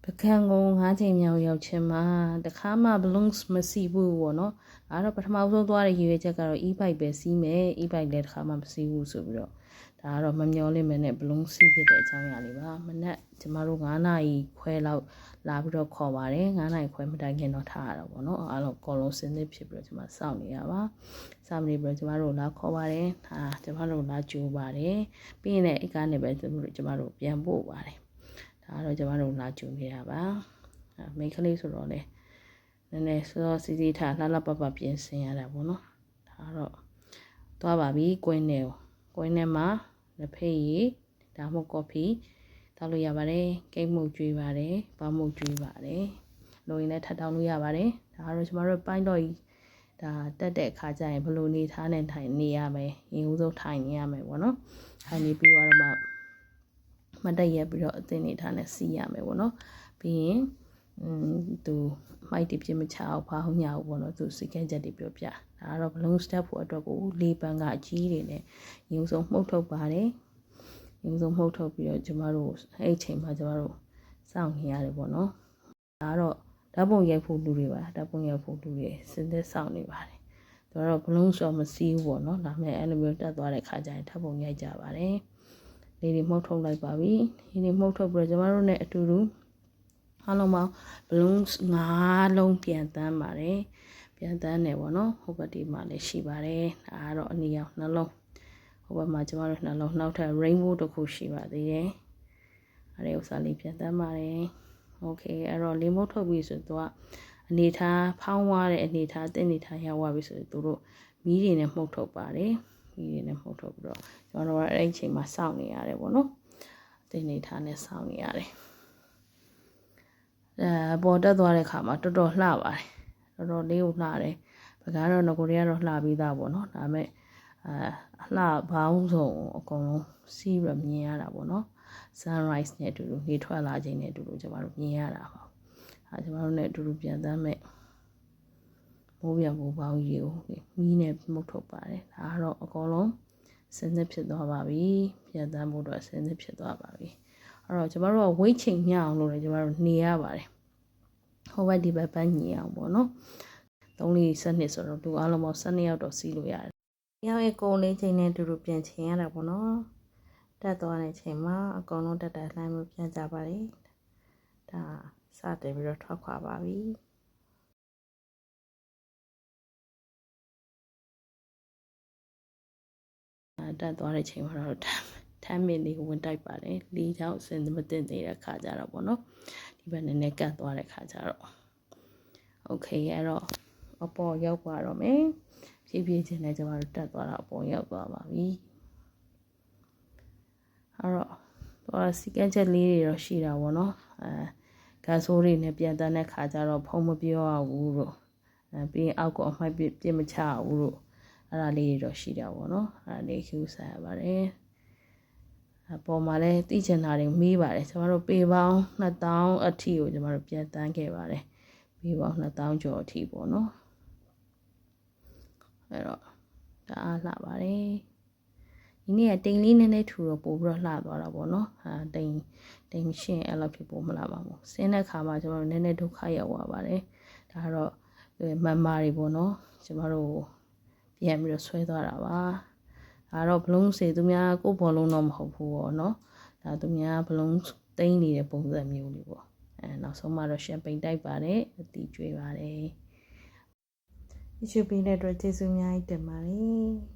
ပကံကုန်9ချိန်မြောက်ရောက်ချင်းမှာတခါမှ balloons မစီဘူးပေါ့နော်အဲ့တော့ပထမဆုံးသွားတဲ့ရည်ရွယ်ချက်ကတော့ e-bike ပဲစီးမယ် e-bike လည်းတခါမှမစီဘူးဆိုပြီးတော့ဒါကတော့မမျောလင့်မနဲ့ balloon စီးဖြစ်တဲ့အကြောင်းအရာလေးပါမနက်ကျမတို့9နာရီခွဲလောက်လာပြီးတော့ခေါ်ပါတယ်9နာရီခွဲမတိုင်ခင်တော့ထားရတော့ပေါ့နော်အားလုံးအကုန်လုံးစနစ်ဖြစ်ပြီးတော့ကျမစောင့်နေရပါစောင့်နေပြီးတော့ကျမတို့လာခေါ်ပါတယ်ကျမတို့လာကြိုးပါတယ်ပြီးရင်လည်းအိတ်ကားနဲ့ပဲကျမတို့ပြန်ပို့ပါတယ်ဒါတော့ကျမတို့လာကြိုနေတာပါမိန်းကလေးဆိုတော့လေနည်းနည်းစောစီစီထားလှလှပပပြင်ဆင်ရတာပေါ့နော်ဒါတော့သွားပါပြီကွင်းထဲမှာလက်ဖက်ရည်ဒါမှမဟုတ်ကော်ဖီတောက်လို့ရပါတယ်ကိတ်မှုတ်ကျွေးပါတယ်ပေါင်းမှုတ်ကျွေးပါတယ်လိုရင်လည်းထပ်တောင်းလို့ရပါတယ်ဒါတော့ကျမတို့ပိုင်းတော့ဒါတက်တဲ့အခါကျရင်ဘလို့နေထားနေထိုင်နေရမယ်ရင်ဦးဆုံးထိုင်နေရမယ်ပေါ့နော်ထိုင်နေပြီးတော့မှမတက်ရပြီးတော့အသင်းနေထားနဲ့စီးရမယ်ပေါ့နော်ပြီးရင်သူမိုက်တပြင်းမချအောင်ဖောင်းညာဘူးပေါ့နော်သူစီကန်းချက်တွေပြောပြဒါကတော့ balloon step ဖို့အတွက်ကိုလေးပန်းကအကြီးတွေနဲ့ရုံဆုံးမှုတ်ထုတ်ပါတယ်ရုံဆုံးမှုတ်ထုတ်ပြီးတော့ကျမတို့အဲ့အချိန်မှာကျမတို့စောင့်နေရတယ်ပေါ့နော်ဒါကတော့ဓာတ်ပုံရိုက်ဖို့လူတွေပါဓာတ်ပုံရိုက်ဖို့လူတွေစဉ်းသက်စောင့်နေပါတယ်သူကတော့ balloon ဆိုမစီးဘူးပေါ့နော်ဒါပေမဲ့အဲ့လိုမျိုးတက်သွားတဲ့ခါကျရင်ဓာတ်ပုံရိုက်ကြပါတယ်လေးတွေမှုတ်ထုတ်လိုက်ပါပြီလေးတွေမှုတ်ထုတ်ပြီးတော့ကျမတို့ ਨੇ အတူတူအားလုံးပေါင်း balloons 5လုံးပြန်တန်းပါတယ်ပြန်တန်းတယ်ပေါ့နော်ဟိုဘက်ဒီမှာလည်းရှိပါတယ်ဒါကတော့အနီရောင်နှလုံးဟိုဘက်မှာကျမတို့နှလုံးနောက်ထပ် rainbow တစ်ခုရှိပါသေးတယ်အဲ့ဒီဥစ္စာလေးပြန်တန်းပါတယ်โอเคအဲ့တော့လေးမုတ်ထုတ်ပြီဆိုတော့အနေထားဖောင်းသွားတဲ့အနေထားတင်းအနေထားရောက်သွားပြီဆိုတော့သူတို့မီးတွေနဲ့မှုတ်ထုတ်ပါတယ်မီးတွေနဲ့မှုတ်ထုတ်ပြီးတော့ကျွန်တော်တို့အဲ့ဒီအချိန်မှာစောင့်နေရတယ်ပေါ့နော်တင်းအနေထားနဲ့စောင့်နေရတယ်ပေါ်တက်သွားတဲ့ခါမှာတော်တော်လှပါတယ်တော်တော်လေးကိုလှတယ်ပကားတော့ငကိုတွေကတော့လှပြီးသားပေါ့နော်ဒါပေမဲ့လှဘောင်းစုံအကုန်လုံးစီးရမြင်ရတာပေါ့နော် sunrise နဲ့အတူတူနေထွက်လာခြင်းနဲ့အတူတူကျမတို့မြင်ရတာပါကျမတို့နဲ့အတူတူပြန်တမ်းမဲ့မိုးပြမိုးပေါင်းကြီးကိုမီးနဲ့မှုတ်ထုတ်ပါတယ်ဒါကတော့အကုန်လုံးစနစ်ဖြစ်သွားပါပြီပြန်တမ်းဖို့တော့စနစ်ဖြစ်သွားပါပြီအဲ့တော့ကျမတို့က weight ချိန်မျှအောင်လို့လည်းကျမတို့နေရပါတယ်ဟိုဘက်ဒီဘက်ပန်းညီအောင်ပေါ့နော်3လေးစနစ်ဆိုတော့သူအားလုံးပေါင်း12ယောက်တော့စီးလို့ရတယ်ရောက်ရဲ့ကုန်းလေးချိန်နဲ့တူတူပြန်ချင်ရတာပေါ့နော်တက်သွားတဲ့ချိန်မှာအကုန်လုံးတက်လှမ်းလို့ပြန်ကြပါလေဒါစတင်ပြီးတော့ထွက်ခွာပါပြီတက်သွားတဲ့ချိန်မှာတော့ထမ်းမင်းလေးဝင်တိုက်ပါတယ်လေးချောင်းအစင်မတင်နေတဲ့ခါကြတော့ပေါ့နော်ဒီဘက်နည်းနည်းကတ်သွားတဲ့ခါကြတော့โอเคအဲ့တော့အပေါ်ရောက်သွားတော့မယ်ဖြည်းဖြည်းချင်းနဲ့ကျမတို့တက်သွားတာအပေါ်ရောက်သွားပါပြီအဲ့တော့စီကန်းချက်လေးတွေတော့ရှိတာပေါ့နော်ဂတ်ဆိုးတွေနဲ့ပြန်တန်းတဲ့ခါကျတော့ဖုံးမပြောရဘူးလို့ပြီးရင်အောက်ကအမိုက်ပြစ်မချဘူးလို့အဲ့ဒါလေးတွေတော့ရှိတာပေါ့နော်အဲ့ဒါလေးကျူးစားရပါတယ်အပေါ်မှာလည်းသိချင်တာတွေမေးပါတယ်ကျမတို့ပေပေါင်း2000အထိကိုကျမတို့ပြန်တန်းခဲ့ပါတယ်ပေပေါင်း2000ကျော်အထိပေါ့နော်အဲ့တော့ဒါအားလှပါတယ်ဒီနေ့ကတိမ်လေးနည်းနည်းထူတော့ပို့ပြီးတော့လှသွားတာပေါ့နော်တိမ်ရှင်းအဲ့လောက်ဖြစ်ပို့မလာပါဘူးဆင်းတဲ့ခါမှာကျမတို့နည်းနည်းဒုက္ခရောက်သွားပါတယ်ဒါကတော့မမတွေပေါ့နော်ကျမတို့ပြန်ပြီးတော့ဆွဲသွားတာပါဒါတော့ဘလုံးစေသူများကိုဘောလုံးတော့မဟုတ်ဘူးပေါ့နော်ဒါသူများဘလုံးတိမ်နေတဲ့ပုံစံမျိုးလေးပေါ့နောက်ဆုံးမှတော့ရှမ်ပိန်တိုက်ပါတယ်အတီးကျွေးပါတယ်ဒီချူပင်းတဲ့အတွက်ကျေးဇူးအများကြီးတင်ပါတယ်